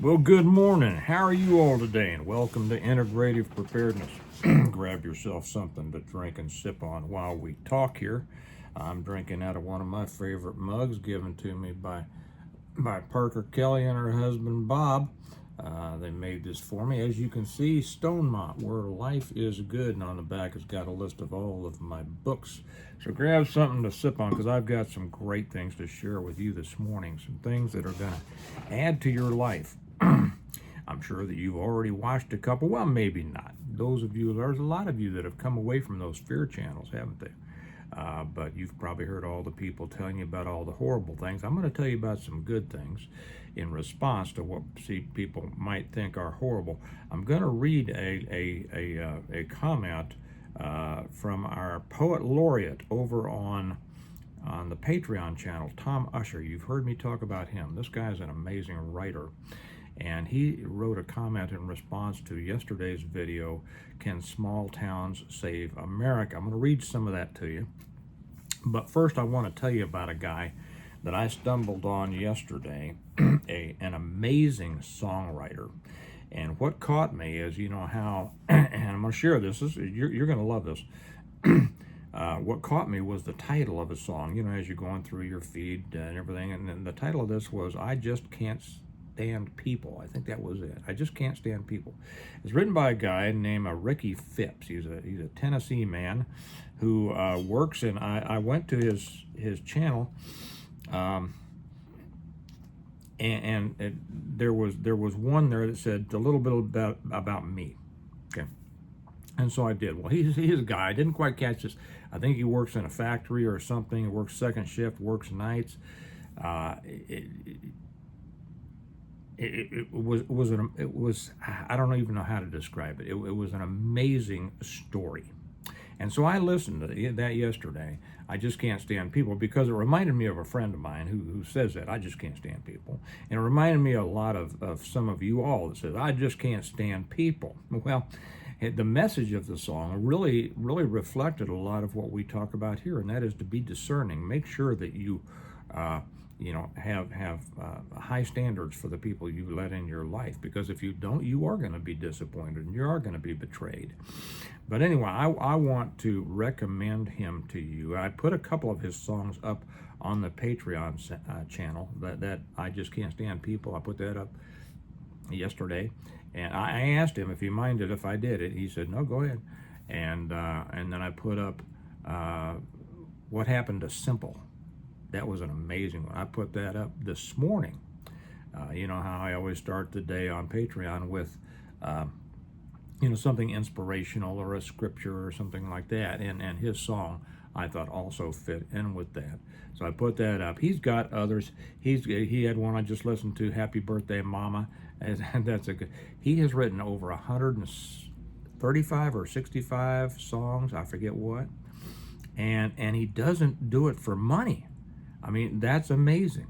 Well, good morning. How are you all today? And welcome to Integrative Preparedness. Grab yourself something to drink and sip on while we talk here. I'm drinking out of one of my favorite mugs given to me by Parker Kelly and her husband Bob. They made this for me. As you can see, Stonemont, Where Life is Good, and on the back has got a list of all of my books. So grab something to sip on because I've got some great things to share with you this morning, some things that are going to add to your life. I'm sure that you've already watched a couple. Well, maybe not. There's a lot of you that have come away from those fear channels, haven't they? But you've probably heard all the people telling you about all the horrible things. I'm going to tell you about some good things in response to what people might think are horrible. I'm going to read a comment from our poet laureate over on the Patreon channel, Tom Usher. You've heard me talk about him. This guy is an amazing writer. And he wrote a comment in response to yesterday's video, Can Small Towns Save America? I'm going to read some of that to you. But first, I want to tell you about a guy that I stumbled on yesterday, an amazing songwriter. And what caught me is, you know how, and I'm going to share this, you're going to love this. What caught me was the title of a song, you know, as you're going through your feed and everything. And then the title of this was, I Just Can't Stand People. I think that was it. I Just Can't Stand People. It's written by a guy named Ricky Phipps. He's a Tennessee man who works in. I went to his channel, and there was one there that said a little bit about me. Okay. And so I did. Well, he's a guy. I didn't quite catch this. I think he works in a factory or something. He works second shift, works nights. It was I don't even know how to describe it. It was an amazing story. And so I listened to that yesterday. I just can't stand people because it reminded me of a friend of mine who says that. I just can't stand people. And it reminded me a lot of some of you all that says, I just can't stand people. Well, the message of the song really reflected a lot of what we talk about here, and that is to be discerning. Make sure that you have high standards for the people you let in your life, because if you don't, you are going to be disappointed and you are going to be betrayed. But anyway, I want to recommend him to you. I put a couple of his songs up on the Patreon channel, that I Just Can't Stand People. I put that up yesterday, and I asked him if he minded if I did it. He said, no, go ahead. And then I put up What Happened to Simple. That was an amazing one. I put that up this morning. You know how I always start the day on Patreon with, something inspirational or a scripture or something like that. And his song, I thought, also fit in with that. So I put that up. He's got others. He had one I just listened to, Happy Birthday, Mama. And that's a good. He has written over 135 or 65 songs. I forget what. And he doesn't do it for money. I mean, that's amazing.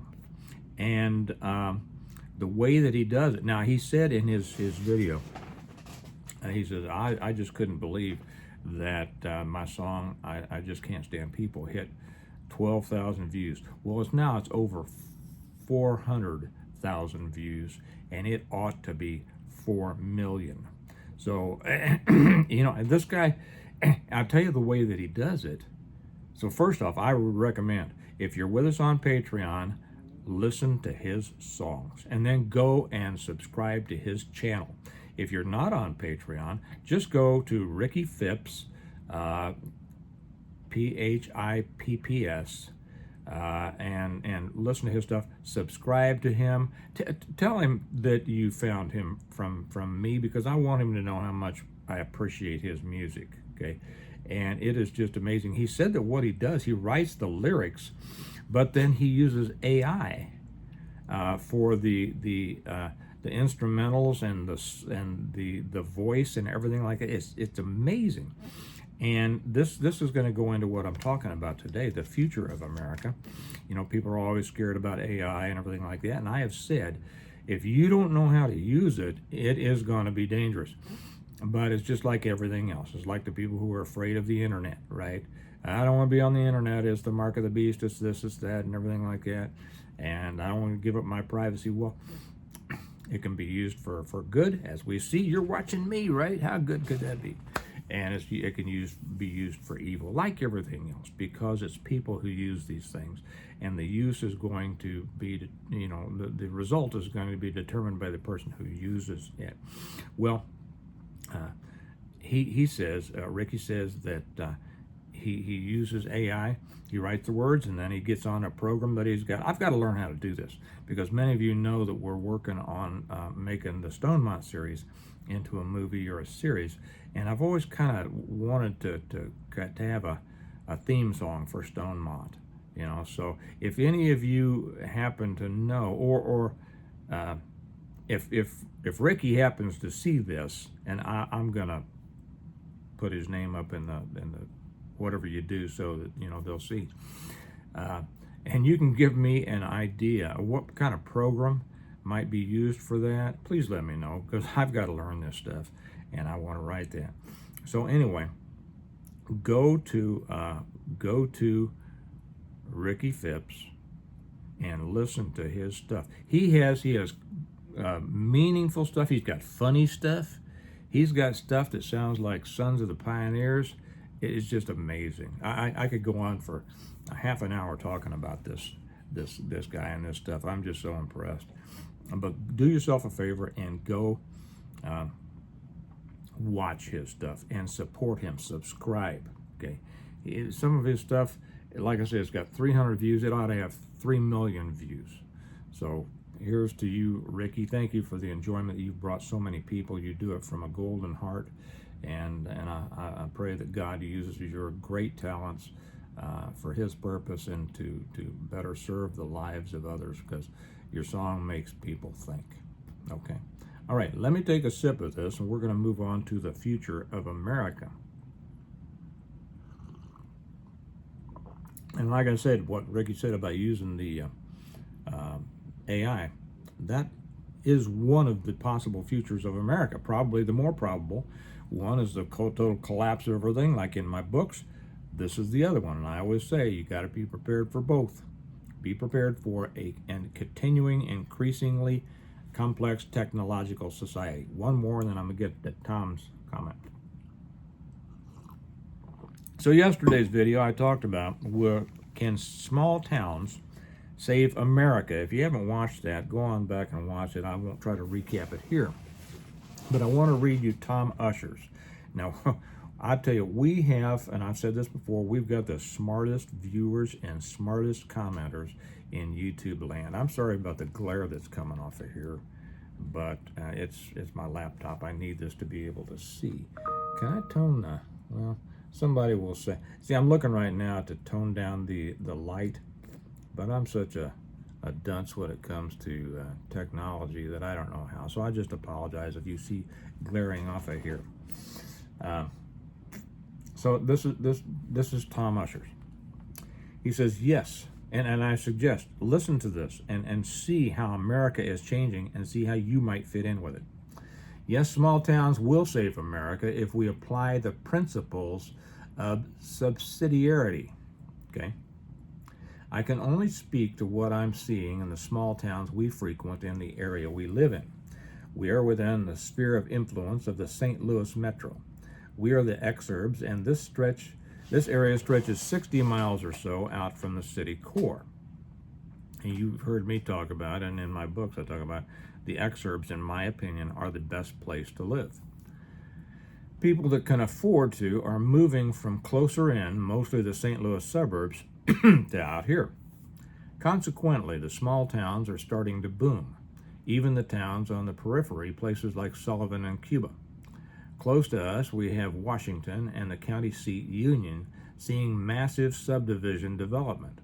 And the way that he does it. Now, he said in his video, he says, I just couldn't believe that my song, I Just Can't Stand People, hit 12,000 views. Well, it's over 400,000 views, and it ought to be 4 million. So, and this guy, I'll tell you the way that he does it. So first off, I would recommend, if you're with us on Patreon, listen to his songs and then go and subscribe to his channel. If you're not on Patreon, just go to Ricky Phipps, Phipps, and listen to his stuff. Subscribe to him. Tell him that you found him from me, because I want him to know how much I appreciate his music. Okay. And it is just amazing. He said that what he does, he writes the lyrics, but then he uses AI for the instrumentals and the voice and everything like that. It's amazing. And this is going to go into what I'm talking about today, the future of America. You know, people are always scared about AI and everything like that. And I have said, if you don't know how to use it, it is going to be dangerous. But it's just like everything else. It's like the people who are afraid of the internet, right? I don't want to be on the internet. It's the mark of the beast. It's this, it's that, and everything like that. And I don't want to give up my privacy. Well, It can be used for good, as we see. You're watching me, right? How good could that be? And it can be used for evil, like everything else, because it's people who use these things, and the use is going to be, the result is going to be determined by the person who uses it. Well, he says, Ricky says that he uses AI. He writes the words, and then he gets on a program that he's got. I've got to learn how to do this, because many of you know that we're working on making the Stonemont series into a movie or a series, and I've always kind of wanted to have a theme song for Stonemont. So if any of you happen to know, or if Ricky happens to see this, and I'm gonna put his name up in the whatever you do, so that they'll see, and you can give me an idea of what kind of program might be used for that. Please let me know, because I've got to learn this stuff and I want to write that. So anyway, go to Ricky Phipps and listen to his stuff. He has meaningful stuff. He's got funny stuff. He's got stuff that sounds like Sons of the Pioneers. It's just amazing. I could go on for a half an hour talking about this guy and this stuff. I'm just so impressed. But do yourself a favor and go watch his stuff and support him. Subscribe. Okay. Some of his stuff, like I said, it's got 300 views. It ought to have 3 million views. So here's to you, Ricky. Thank you for the enjoyment that you've brought so many people. You do it from a golden heart, and I pray that God uses your great talents for His purpose and to better serve the lives of others, because your song makes people think. Okay. All right, let me take a sip of this, and we're going to move on to the future of America. And like I said, what Ricky said about using the AI, that is one of the possible futures of America. Probably the more probable one is the total collapse of everything, like in my books. This is the other one, and I always say you got to be prepared for both. Be prepared for a continuing, increasingly complex technological society. One more, and then I'm going to get to Tom's comment. So yesterday's video, I talked about can small towns save America. If you haven't watched that, go on back and watch it. I won't try to recap it here. But I want to read you Tom Usher's. Now, I tell you, we have, and I've said this before, we've got the smartest viewers and smartest commenters in YouTube land. I'm sorry about the glare that's coming off of here, but it's my laptop. I need this to be able to see. Can I tone the, well, somebody will say, see, I'm looking right now to tone down the light, but I'm such a dunce when it comes to technology that I don't know how. So I just apologize if you see glaring off of here. So this is Tom Usher's. He says, yes, and I suggest, listen to this and see how America is changing and see how you might fit in with it. Yes, small towns will save America if we apply the principles of subsidiarity. Okay? I can only speak to what I'm seeing in the small towns we frequent in the area we live in. We are within the sphere of influence of the St. Louis Metro. We are the exurbs, and this area stretches 60 miles or so out from the city core. And you've heard me talk about, and in my books I talk about, the exurbs, in my opinion, are the best place to live. People that can afford to are moving from closer in, mostly the St. Louis suburbs, to out here. Consequently, the small towns are starting to boom. Even the towns on the periphery, places like Sullivan and Cuba. Close to us, we have Washington and the county seat, Union, seeing massive subdivision development.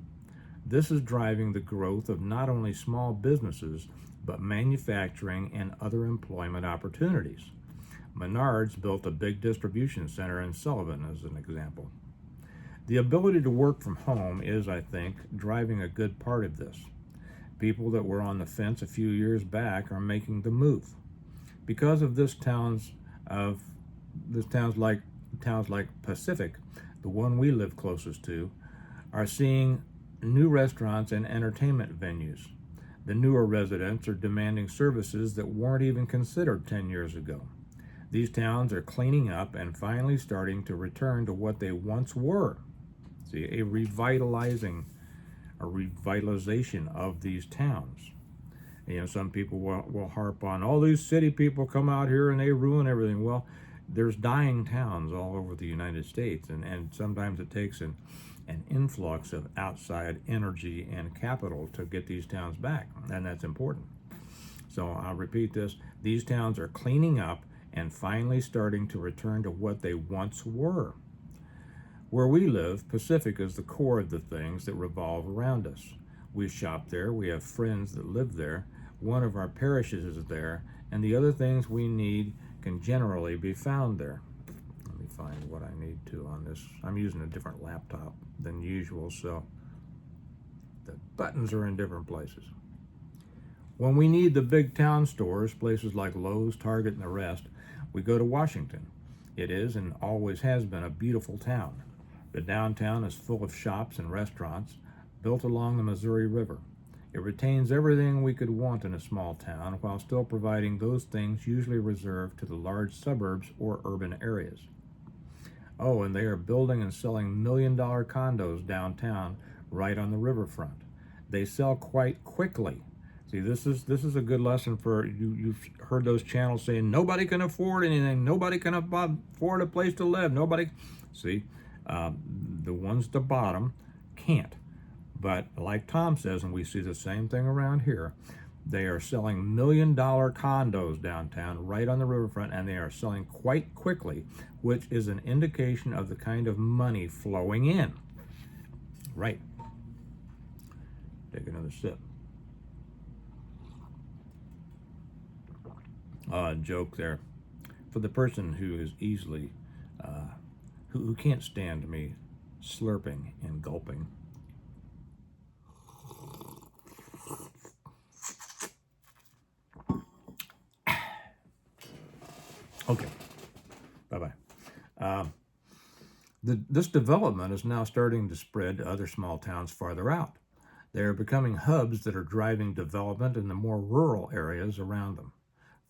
This is driving the growth of not only small businesses, but manufacturing and other employment opportunities. Menards built a big distribution center in Sullivan, as an example. The ability to work from home is, I think, driving a good part of this. People that were on the fence a few years back are making the move. Because of towns like Pacific, the one we live closest to, are seeing new restaurants and entertainment venues. The newer residents are demanding services that weren't even considered 10 years ago. These towns are cleaning up and finally starting to return to what they once were. See, a revitalization of these towns. You know, some people will harp on, all these city people come out here and they ruin everything. Well, there's dying towns all over the United States, and sometimes it takes an influx of outside energy and capital to get these towns back, and that's important. So I'll repeat this. These towns are cleaning up and finally starting to return to what they once were. Where we live, Pacific is the core of the things that revolve around us. We shop there, we have friends that live there, one of our parishes is there, and the other things we need can generally be found there. Let me find what I need to on this. I'm using a different laptop than usual, so the buttons are in different places. When we need the big town stores, places like Lowe's, Target, and the rest, we go to Washington. It is and always has been a beautiful town. The downtown is full of shops and restaurants built along the Missouri River. It retains everything we could want in a small town while still providing those things usually reserved to the large suburbs or urban areas. Oh, and they are building and selling million-dollar condos downtown right on the riverfront. They sell quite quickly. See, this is a good lesson for you. You've heard those channels saying nobody can afford anything, nobody can afford a place to live, nobody. See, the ones at the bottom can't. But like Tom says, and we see the same thing around here, they are selling million-dollar condos downtown right on the riverfront, and they are selling quite quickly, which is an indication of the kind of money flowing in. Right. Take another sip. Joke there. For the person who is easily, who can't stand me slurping and gulping. Okay, bye-bye. This development is now starting to spread to other small towns farther out. They are becoming hubs that are driving development in the more rural areas around them.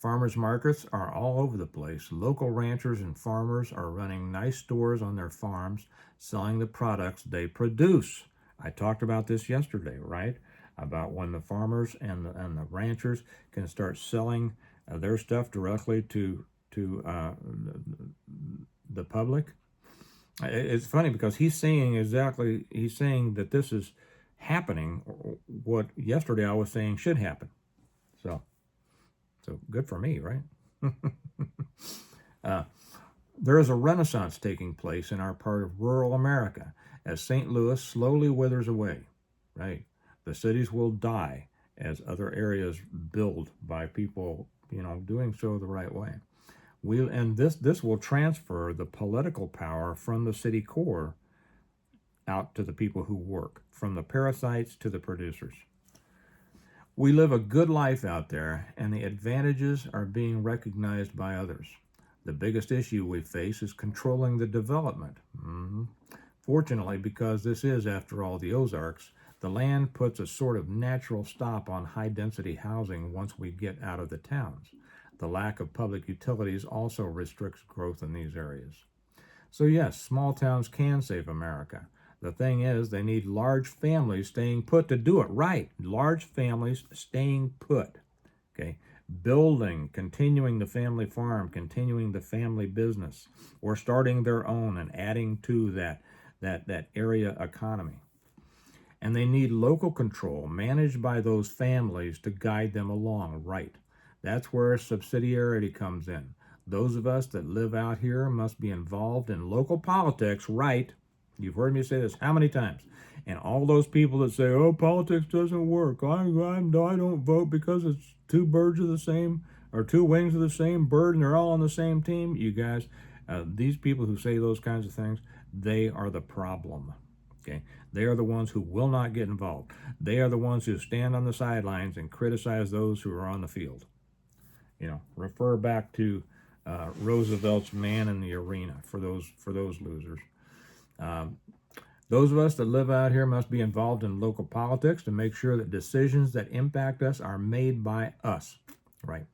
Farmers markets are all over the place. Local ranchers and farmers are running nice stores on their farms, selling the products they produce. I talked about this yesterday, right? About when the farmers and the ranchers can start selling their stuff directly to the public. It's funny because he's saying that this is happening what yesterday I was saying should happen. So good for me, right? There is a renaissance taking place in our part of rural America as St. Louis slowly withers away, right? The cities will die as other areas build by people, doing so the right way. This will transfer the political power from the city core out to the people who work, from the parasites to the producers. We live a good life out there, and the advantages are being recognized by others. The biggest issue we face is controlling the development. Fortunately, because this is, after all, the Ozarks, the land puts a sort of natural stop on high-density housing once we get out of the towns. The lack of public utilities also restricts growth in these areas. So yes, small towns can save America. The thing is, they need large families staying put to do it right. Large families staying put. Okay, building, continuing the family farm, continuing the family business, or starting their own and adding to that area economy. And they need local control managed by those families to guide them along right. That's where subsidiarity comes in. Those of us that live out here must be involved in local politics right. You've heard me say this how many times? And all those people that say, oh, politics doesn't work. I don't vote because it's two birds of the same, or two wings of the same bird, and they're all on the same team. You guys, these people who say those kinds of things, they are the problem. Okay, they are the ones who will not get involved. They are the ones who stand on the sidelines and criticize those who are on the field. Refer back to Roosevelt's Man in the Arena for those losers. Those of us that live out here must be involved in local politics to make sure that decisions that impact us are made by us, right?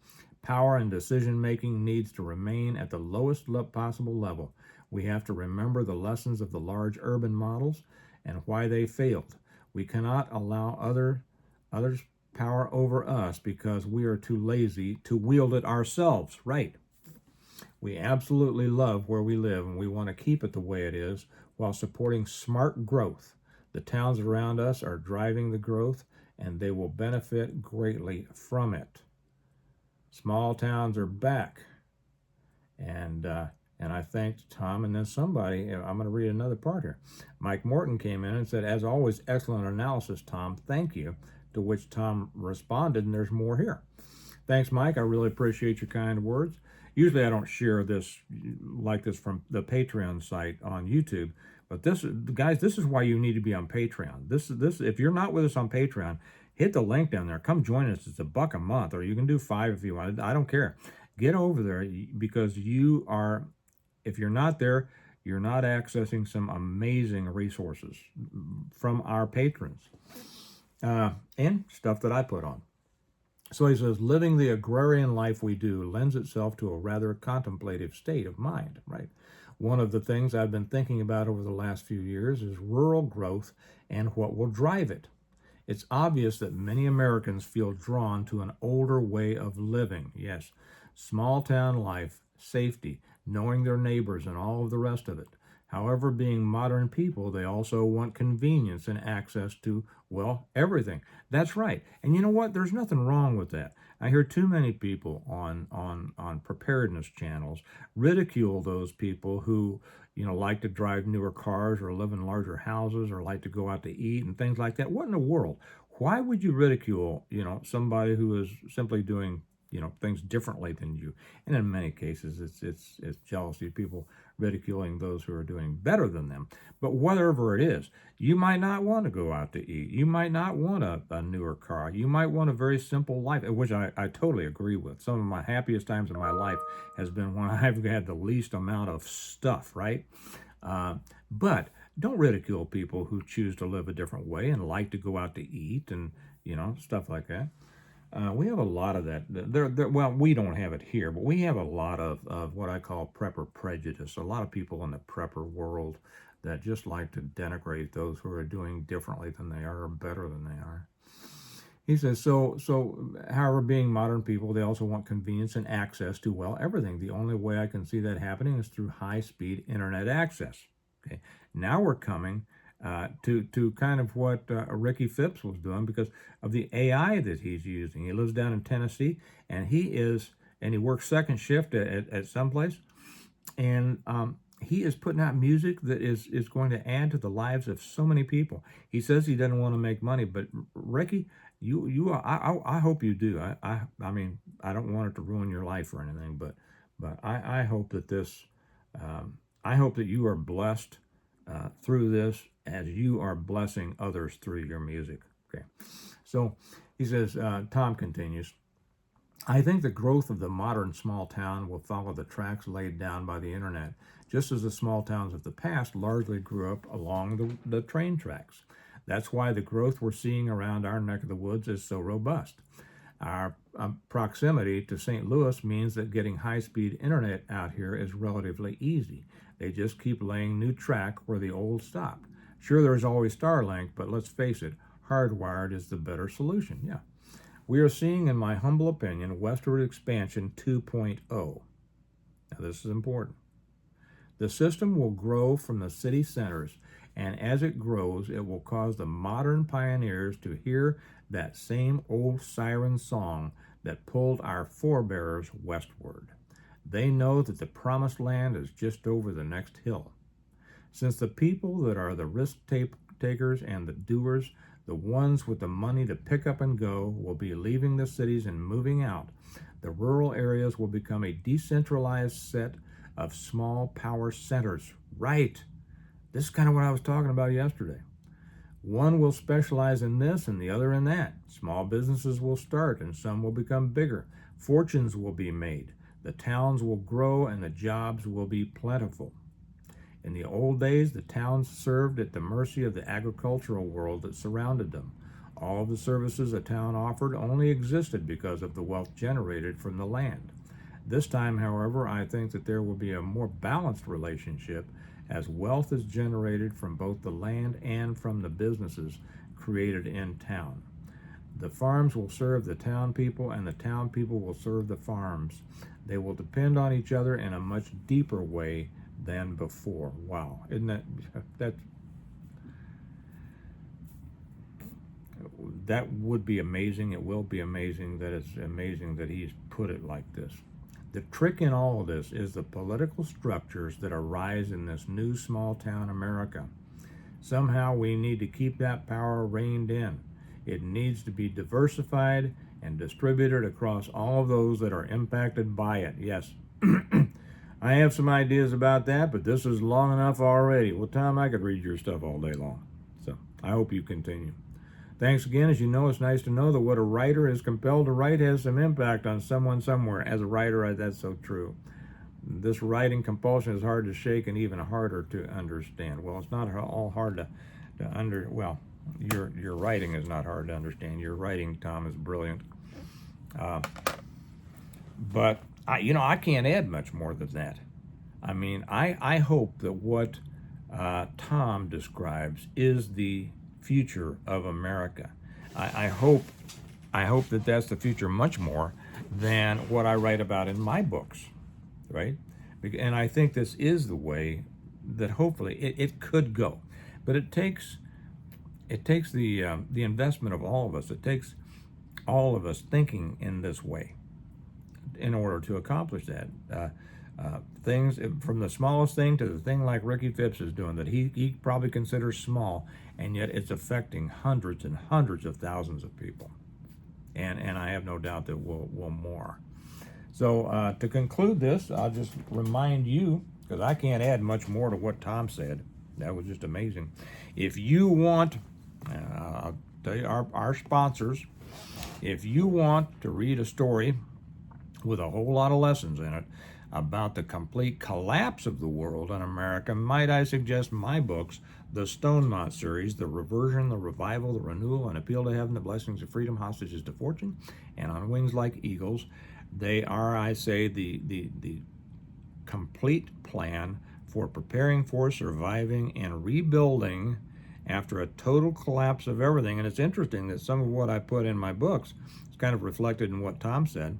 Power and decision making needs to remain at the lowest possible level. We have to remember the lessons of the large urban models and why they failed. We cannot allow others power over us because we are too lazy to wield it ourselves, right? We absolutely love where we live and we want to keep it the way it is while supporting smart growth. The towns around us are driving the growth and they will benefit greatly from it. Small towns are back. And I thanked Tom, and then somebody, I'm going to read another part here. Mike Morton came in and said, as always, excellent analysis, Tom. Thank you. To which Tom responded, and there's more here. Thanks, Mike. I really appreciate your kind words. Usually I don't share this like this from the Patreon site on YouTube, but this, guys, this is why you need to be on Patreon. This if you're not with us on Patreon, hit the link down there. Come join us. It's $1 a month, or you can do $5 if you want. I don't care. Get over there because you are, if you're not there, you're not accessing some amazing resources from our patrons and stuff that I put on. So he says, living the agrarian life we do lends itself to a rather contemplative state of mind, right? One of the things I've been thinking about over the last few years is rural growth and what will drive it. It's obvious that many Americans feel drawn to an older way of living. Yes, small town life, safety, knowing their neighbors, and all of the rest of it. However, being modern people, they also want convenience and access to, well, everything. That's right. And you know what? There's nothing wrong with that. I hear too many people on preparedness channels ridicule those people who, like to drive newer cars or live in larger houses or like to go out to eat and things like that. What in the world? Why would you ridicule, somebody who is simply doing things differently than you? And in many cases, it's jealousy, people ridiculing those who are doing better than them. But whatever it is, you might not want to go out to eat. You might not want a newer car. You might want a very simple life, which I totally agree with. Some of my happiest times in my life has been when I've had the least amount of stuff, right? But don't ridicule people who choose to live a different way and like to go out to eat and, stuff like that. We have a lot of that. Well, we don't have it here, but we have a lot of what I call prepper prejudice. A lot of people in the prepper world that just like to denigrate those who are doing differently than they are or better than they are. He says, so, however, being modern people, they also want convenience and access to, well, everything. The only way I can see that happening is through high-speed internet access. Okay, now we're coming to kind of what Ricky Phipps was doing because of the AI that he's using. He lives down in Tennessee, and he works second shift at someplace, and he is putting out music that is going to add to the lives of so many people. He says he doesn't want to make money, but Ricky, I hope you do. I mean, I don't want it to ruin your life or anything, but I hope that this, I hope that you are blessed through this as you are blessing others through your music. Okay, so he says, Tom continues, I think the growth of the modern small town will follow the tracks laid down by the internet, just as the small towns of the past largely grew up along the train tracks. That's why the growth we're seeing around our neck of the woods is so robust. Our proximity to St. Louis means that getting high-speed internet out here is relatively easy. They just keep laying new track where the old stopped. Sure, there's always Starlink, but let's face it, hardwired is the better solution. Yeah. We are seeing, in my humble opinion, westward expansion 2.0. Now, this is important. The system will grow from the city centers, and as it grows, it will cause the modern pioneers to hear that same old siren song that pulled our forebears westward. They know that the promised land is just over the next hill. Since the people that are the risk takers and the doers, the ones with the money to pick up and go, will be leaving the cities and moving out, the rural areas will become a decentralized set of small power centers. Right. This is kind of what I was talking about yesterday. One will specialize in this and the other in that. Small businesses will start and some will become bigger. Fortunes will be made. The towns will grow and the jobs will be plentiful. In the old days, the towns served at the mercy of the agricultural world that surrounded them. All of the services a town offered only existed because of the wealth generated from the land. This time, however, I think that there will be a more balanced relationship as wealth is generated from both the land and from the businesses created in town. The farms will serve the town people, and the town people will serve the farms. They will depend on each other in a much deeper way than before. Wow, isn't that would be amazing. It will be amazing. That it's amazing that he's put it like this. The trick in all of this is the political structures that arise in this new small town America. Somehow we need to keep that power reined in. It needs to be diversified and distributed across all of those that are impacted by it. Yes, I have some ideas about that, but this is long enough already. Well, Tom, I could read your stuff all day long. So I hope you continue. Thanks again. As you know, it's nice to know that what a writer is compelled to write has some impact on someone somewhere. As a writer, that's so true. This writing compulsion is hard to shake and even harder to understand. Well, it's not all hard well, your writing is not hard to understand. Your writing, Tom, is brilliant. But I can't add much more than that. I mean, I hope that what Tom describes is the future of America. I hope that that's the future much more than what I write about in my books, right? And I think this is the way that hopefully it could go, but it takes the investment of all of us. It takes all of us thinking in this way in order to accomplish that. Things from the smallest thing to the thing like Ricky Phipps is doing that he probably considers small, and yet it's affecting hundreds and hundreds of thousands of people, and I have no doubt that we'll more. So to conclude this, I'll just remind you, because I can't add much more to what Tom said. That was just amazing. If you want, I'll tell you our sponsors, if you want to read a story with a whole lot of lessons in it about the complete collapse of the world in America, might I suggest my books, the Stonemont series, The Reversion, The Revival, The Renewal, and Appeal to Heaven, The Blessings of Freedom, Hostages to Fortune, and On Wings Like Eagles. They are, I say, the complete plan for preparing for, surviving, and rebuilding after a total collapse of everything. And it's interesting that some of what I put in my books is kind of reflected in what Tom said.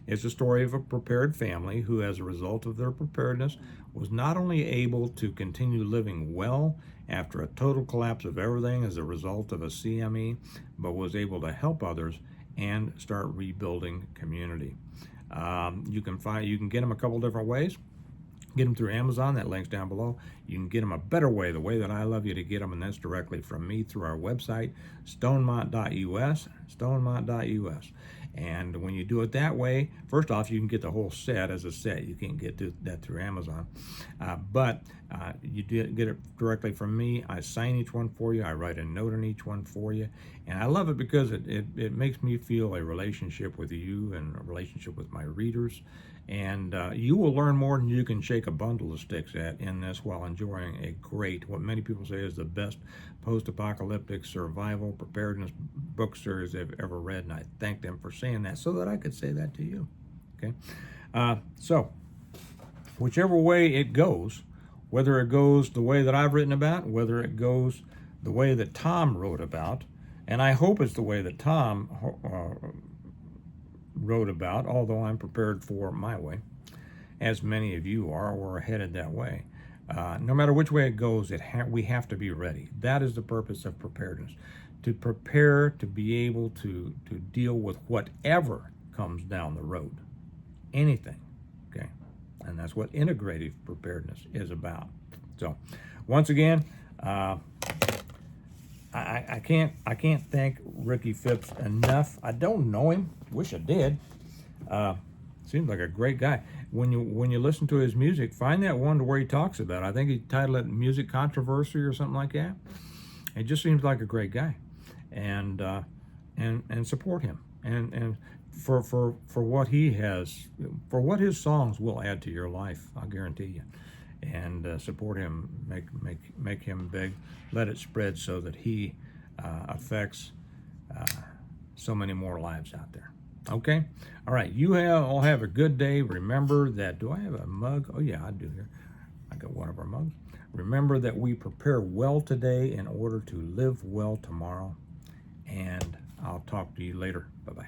It's a story of a prepared family who, as a result of their preparedness, was not only able to continue living well after a total collapse of everything as a result of a CME, but was able to help others and start rebuilding community. You can get them a couple different ways. Get them through Amazon, that link's down below. You can get them a better way, the way that I love you to get them, and that's directly from me through our website, stonemont.us, stonemont.us. And when you do it that way, first off, you can get the whole set as a set. You can't get that through Amazon. But you get it directly from me. I sign each one for you. I write a note on each one for you. And I love it because it makes me feel a relationship with you and a relationship with my readers. And you will learn more than you can shake a bundle of sticks at in this while enjoying a great, what many people say is the best post-apocalyptic survival preparedness book series they've ever read. And I thank them for saying that so that I could say that to you. Okay, so whichever way it goes, whether it goes the way that I've written about, whether it goes the way that Tom wrote about, and I hope it's the way that Tom wrote about, although I'm prepared for my way, as many of you are or are headed that way. No matter which way it goes, we have to be ready. That is the purpose of preparedness, to prepare to be able to deal with whatever comes down the road, anything, okay? And that's what integrative preparedness is about. So, once again, I can't thank Ricky Phipps enough. I don't know him. Wish I did. Seems like a great guy. When you listen to his music, find that one to where he talks about it. I think he titled it Music Controversy or something like that. It just seems like a great guy, and support him and for what he has, for what his songs will add to your life. I guarantee you. and support him. Make him big. Let it spread so that he affects so many more lives out there. Okay? All right. All have a good day. Remember that. Do I have a mug? Oh, yeah, I do here. I got one of our mugs. Remember that we prepare well today in order to live well tomorrow. And I'll talk to you later. Bye-bye.